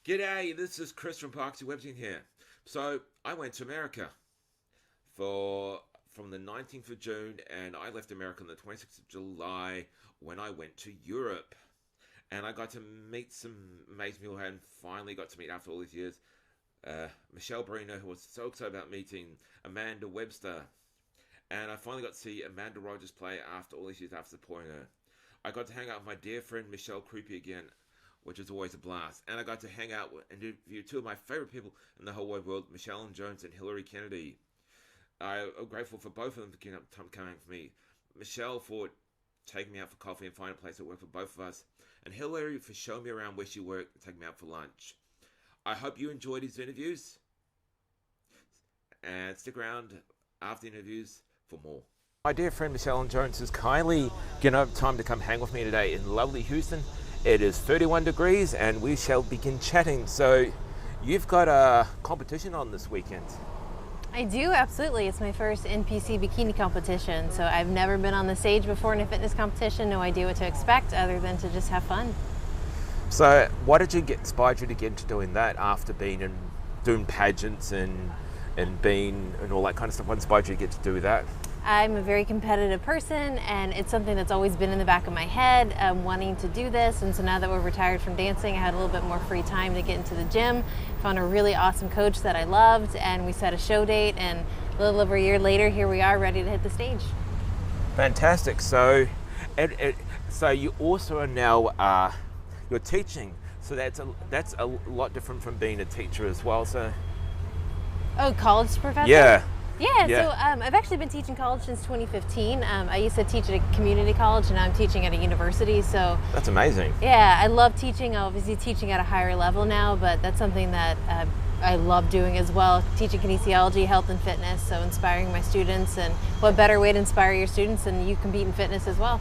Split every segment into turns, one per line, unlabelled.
G'day, this is Chris from Parx-e here. So I went to America from the 19th of June, and I left America on the 26th of July when I went to Europe. And I got to meet some amazing people and finally got to meet after all these years. Michelle Brino, who was so excited about meeting Amanda Webster. And I finally got to see Amanda Rogers play after all these years after supporting her. I got to hang out with my dear friend Michelle Creepy again, which is always a blast. And I got to hang out and interview two of my favorite people in the whole wide world, Michelle Jones and Hilary Kennedy. I'm grateful for both of them for coming for me. Michelle for taking me out for coffee and finding a place that worked for both of us. And Hilary for showing me around where she worked and taking me out for lunch. I hope you enjoyed these interviews. And stick around after the interviews for more. My dear friend Michelle Jones has kindly given up time to come hang with me today in lovely Houston. It is 31 degrees and we shall begin chatting. So you've got a competition on this weekend.
I do, absolutely. It's my first NPC bikini competition. So I've never been on the stage before in a fitness competition, no idea what to expect other than to just have fun.
So what did you inspired you to get into doing that after doing pageants and all that kind of stuff? What inspired you to get to do that?
I'm a very competitive person, and it's something that's always been in the back of my head, wanting to do this. And so now that we're retired from dancing, I had a little bit more free time to get into the gym. Found a really awesome coach that I loved, and we set a show date, and a little over a year later, here we are ready to hit the stage.
Fantastic. So so you also are now you're teaching, so that's a lot different from being a teacher as well. So
college professor?
Yeah.
So I've actually been teaching college since 2015. I used to teach at a community college, and now I'm teaching at a university. So
that's amazing.
Yeah, I love teaching. Obviously teaching at a higher level now, but that's something that I love doing as well. Teaching kinesiology, health and fitness, so inspiring my students. And what better way to inspire your students than you compete in fitness as well?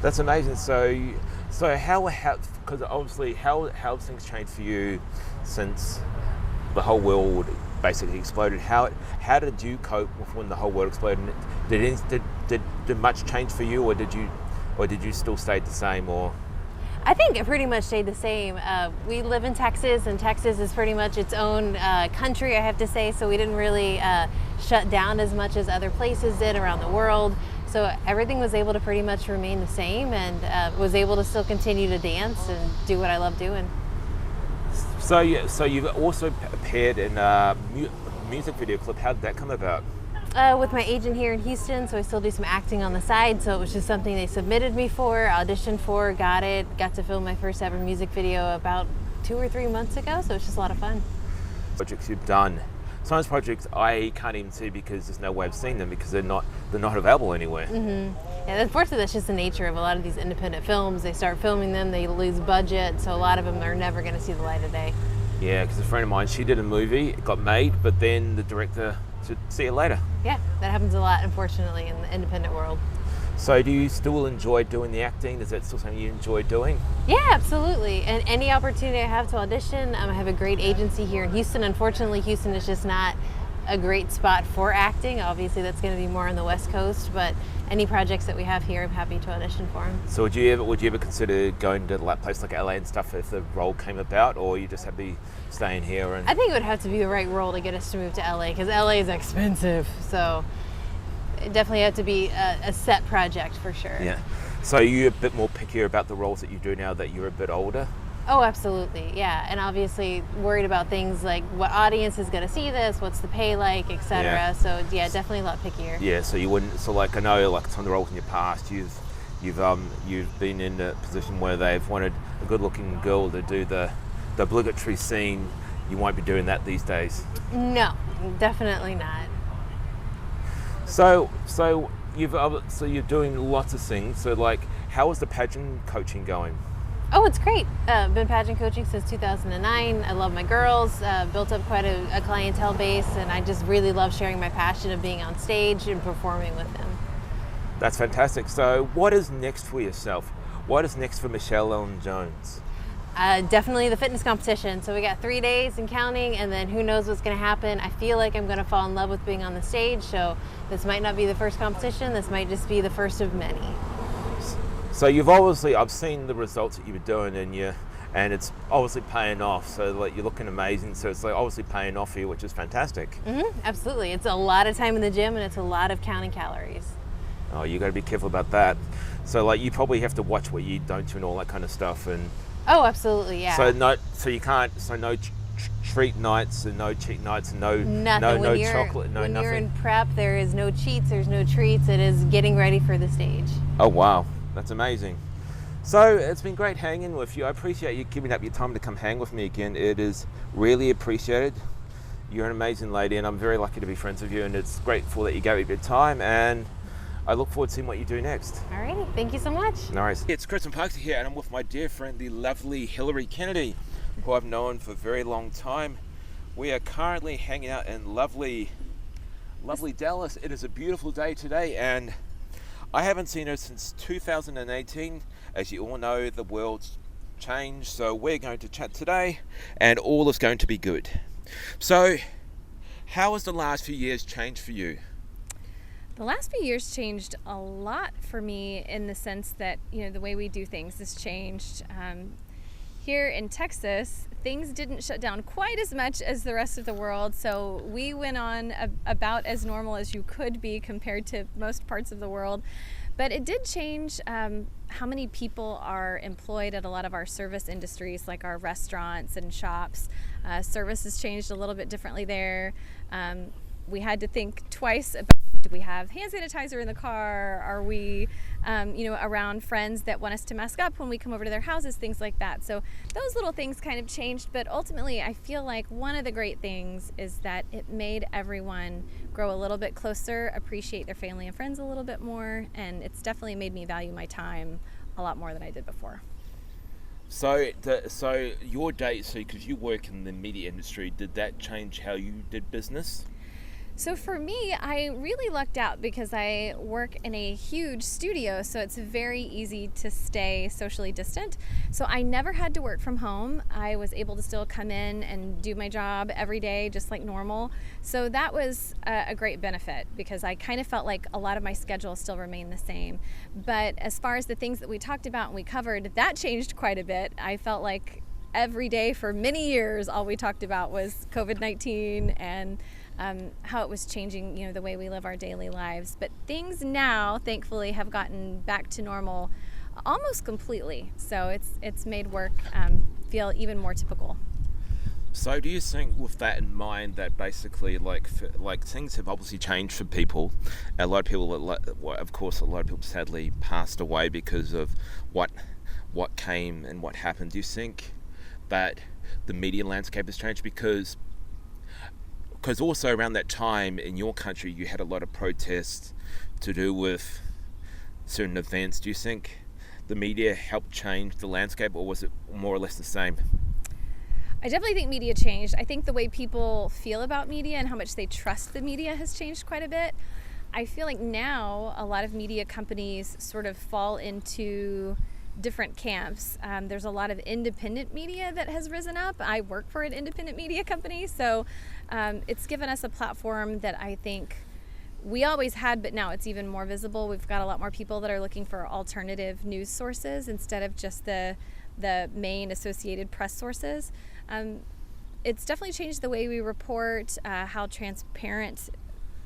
That's amazing.
So how because obviously how things changed for you since the whole world basically exploded? How did you cope with when the whole world exploded? Did much change for you, or did you still stay the same? Or
I think it pretty much stayed the same. We live in Texas, and Texas is pretty much its own country, I have to say. So we didn't really shut down as much as other places did around the world. So everything was able to pretty much remain the same, and was able to still continue to dance and do what I love doing.
So you've also appeared in a music video clip. How did that come about?
With my agent here in Houston, so I still do some acting on the side. So it was just something they submitted me for, auditioned for, got to film my first ever music video about 2 or 3 months ago. So it's just a lot of fun.
Projects you've done. Some of those projects I can't even see because there's no way of seeing them because they're not available anywhere.
Mm-hmm. Yeah, unfortunately, that's just the nature of a lot of these independent films. They start filming them, they lose budget, so a lot of them are never going to see the light of day.
Yeah, because a friend of mine, she did a movie, it got made, but then the director said, "See you later."
Yeah, that happens a lot, unfortunately, in the independent world.
So do you still enjoy doing the acting? Is that still something you enjoy doing?
Yeah, absolutely. And any opportunity I have to audition, I have a great agency here in Houston. Unfortunately, Houston is just not a great spot for acting. Obviously, that's going to be more on the West Coast, but any projects that we have here, I'm happy to audition for them.
So would you ever consider going to a place like LA and stuff if the role came about, or you just happy staying here? And
I think it would have to be the right role to get us to move to LA, because LA is expensive. So it definitely have to be a set project for sure.
Yeah. So you're a bit more pickier about the roles that you do now that you're a bit older?
Oh, absolutely, yeah. And obviously worried about things like what audience is going to see this, what's the pay like, etc.
Yeah.
So yeah, definitely a lot pickier.
Yeah. So you wouldn't. So like I know, like some of the roles in your past, you've been in a position where they've wanted a good-looking girl to do the obligatory scene. You won't be doing that these days.
No, definitely not.
So you're doing lots of things. So like, how is the pageant coaching going?
Oh, it's great. Been pageant coaching since 2009. I love my girls, built up quite a clientele base, and I just really love sharing my passion of being on stage and performing with them.
That's fantastic. So what is next for yourself? What is next for Michelle Ellen Jones?
Definitely the fitness competition. So we got 3 days and counting, and then who knows what's going to happen. I feel like I'm going to fall in love with being on the stage, so this might not be the first competition. This might just be the first of many.
So you've obviously, I've seen the results that you've been doing, and and it's obviously paying off. So like you're looking amazing. So it's like obviously paying off for you, which is fantastic.
Absolutely. It's a lot of time in the gym, and it's a lot of counting calories.
Oh, you got to be careful about that. So like you probably have to watch what you don't do and all that kind of stuff. And
oh, absolutely, yeah.
So you can't. So no treat nights and no cheat nights and
nothing.
no chocolate, no
when
nothing.
When you're in prep, there is no cheats, there's no treats. It is getting ready for the stage.
Oh wow, that's amazing. So it's been great hanging with you. I appreciate you giving up your time to come hang with me again. It is really appreciated. You're an amazing lady, and I'm very lucky to be friends with you. And it's grateful that you gave me your time, and I look forward to seeing what you do next.
Alrighty, thank you so much.
No worries. It's Chris and Parx-e here, and I'm with my dear friend, the lovely Hilary Kennedy, who I've known for a very long time. We are currently hanging out in lovely Dallas. It is a beautiful day today, and I haven't seen her since 2018. As you all know, the world's changed, so we're going to chat today, and all is going to be good. So, how has the last few years changed for you?
The last few years changed a lot for me in the sense that, the way we do things has changed. Here in Texas, things didn't shut down quite as much as the rest of the world, so we went on about as normal as you could be compared to most parts of the world. But it did change how many people are employed at a lot of our service industries, like our restaurants and shops. Service has changed a little bit differently there. We had to think twice about, do we have hand sanitizer in the car? Are we, around friends that want us to mask up when we come over to their houses, things like that. So those little things kind of changed, but ultimately I feel like one of the great things is that it made everyone grow a little bit closer, appreciate their family and friends a little bit more, and it's definitely made me value my time a lot more than I did before.
So your day, because you work in the media industry, did that change how you did business?
So for me, I really lucked out because I work in a huge studio, so it's very easy to stay socially distant. So I never had to work from home. I was able to still come in and do my job every day just like normal. So that was a great benefit because I kind of felt like a lot of my schedule still remained the same. But as far as the things that we talked about and we covered, that changed quite a bit. I felt like every day for many years, all we talked about was COVID-19 and how it was changing, the way we live our daily lives. But things now, thankfully, have gotten back to normal almost completely. So it's made work feel even more typical.
So do you think with that in mind that basically like things have obviously changed for people? A lot of people, of course, a lot of people sadly passed away because of what came and what happened. Do you think that the media landscape has changed because also around that time in your country you had a lot of protests to do with certain events? Do you think the media helped change the landscape, or was it more or less the same?
I definitely think media changed. I think the way people feel about media and how much they trust the media has changed quite a bit. I feel like now a lot of media companies sort of fall into different camps. There's a lot of independent media that has risen up. I work for an independent media company, so it's given us a platform that I think we always had, but now it's even more visible. We've got a lot more people that are looking for alternative news sources instead of just the main Associated Press sources. It's definitely changed the way we report, how transparent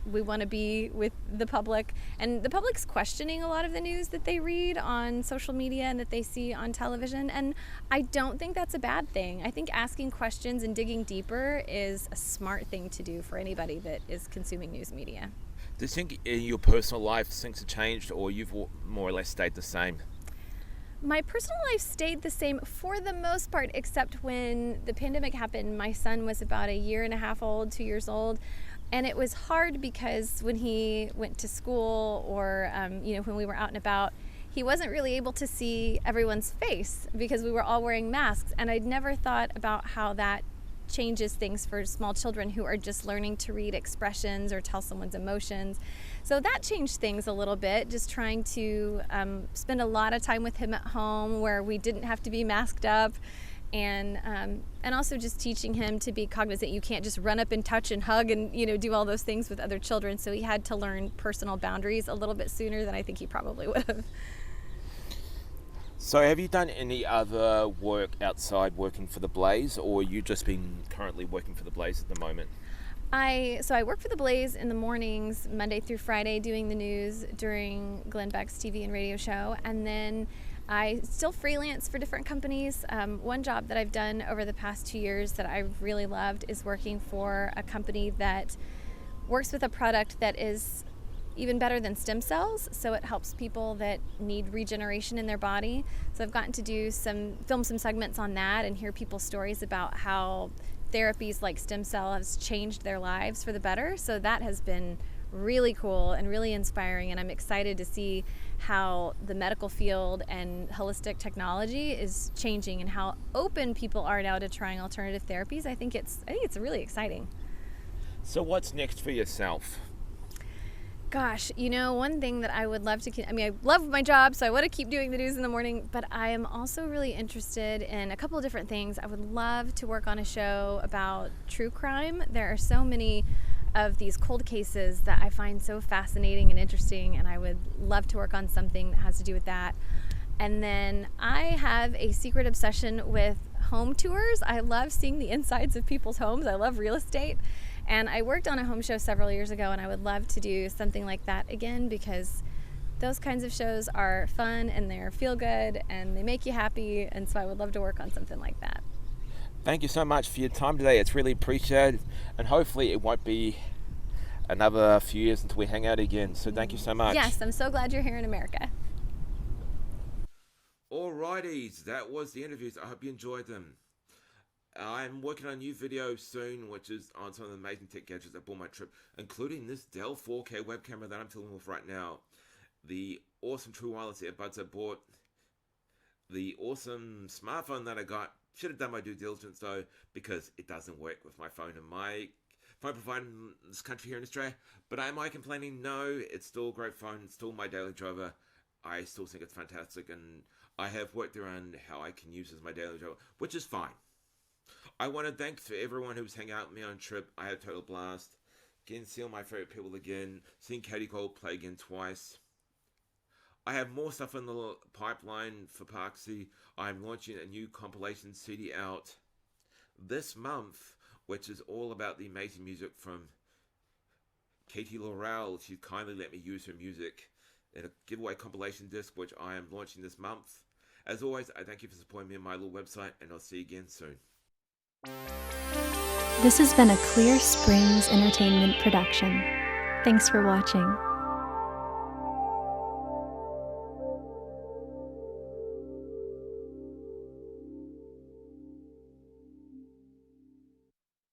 we want to be with the public, and the public's questioning a lot of the news that they read on social media and that they see on television, and I don't think that's a bad thing. I think asking questions and digging deeper is a smart thing to do for anybody that is consuming news media.
Do you think in your personal life things have changed, or you've more or less stayed the same?
My personal life stayed the same for the most part, except when the pandemic happened. My son was about 1.5 years old, 2 years old. And it was hard because when he went to school or, when we were out and about, he wasn't really able to see everyone's face because we were all wearing masks. And I'd never thought about how that changes things for small children who are just learning to read expressions or tell someone's emotions. So that changed things a little bit, just trying to spend a lot of time with him at home where we didn't have to be masked up. And also just teaching him to be cognizant. You can't just run up and touch and hug and do all those things with other children. So he had to learn personal boundaries a little bit sooner than I think he probably would have.
So have you done any other work outside working for the Blaze, or you just been currently working for the Blaze at the moment?
I work for the Blaze in the mornings, Monday through Friday, doing the news during Glenn Beck's TV and radio show, and then I still freelance for different companies. One job that I've done over the past 2 years that I've really loved is working for a company that works with a product that is even better than stem cells. So it helps people that need regeneration in their body. So I've gotten to film some segments on that and hear people's stories about how therapies like stem cell has changed their lives for the better. So that has been really cool and really inspiring, and I'm excited to see how the medical field and holistic technology is changing and how open people are now to trying alternative therapies. I think it's really exciting.
So what's next for yourself?
Gosh, one thing that I would love to, I love my job, so I want to keep doing the news in the morning, but I am also really interested in a couple of different things. I would love to work on a show about true crime. There are so many of these cold cases that I find so fascinating and interesting, and I would love to work on something that has to do with that. And then I have a secret obsession with home tours. I love seeing the insides of people's homes. I love real estate. And I worked on a home show several years ago, and I would love to do something like that again, because those kinds of shows are fun and they're feel good and they make you happy. And so I would love to work on something like that.
Thank you so much for your time today. It's really appreciated, and hopefully it won't be another few years until we hang out again. So thank you so much.
Yes, I'm so glad you're here in America.
Alrighties, that was the interviews. I hope you enjoyed them. I'm working on a new video soon, which is on some of the amazing tech gadgets that bought my trip, including this Dell 4K web camera that I'm filming with right now, the awesome True Wireless earbuds I bought, the awesome smartphone that I got. Should have done my due diligence though, because it doesn't work with my phone and my phone provider in this country here in Australia. But am I complaining? No, it's still a great phone. It's still my daily driver. I still think it's fantastic, and I have worked around how I can use it as my daily driver, which is fine. I want to thank for everyone who's hanging out with me on trip. I had a total blast. Getting to see all my favorite people again. Seeing Katie Cole play again twice. I have more stuff in the pipeline for Parx-e. I'm launching a new compilation CD out this month, which is all about the amazing music from Katie Laurel. She kindly let me use her music in a giveaway compilation disc, which I am launching this month. As always, I thank you for supporting me on my little website, and I'll see you again soon.
This has been a Clear Springs Entertainment production. Thanks for watching.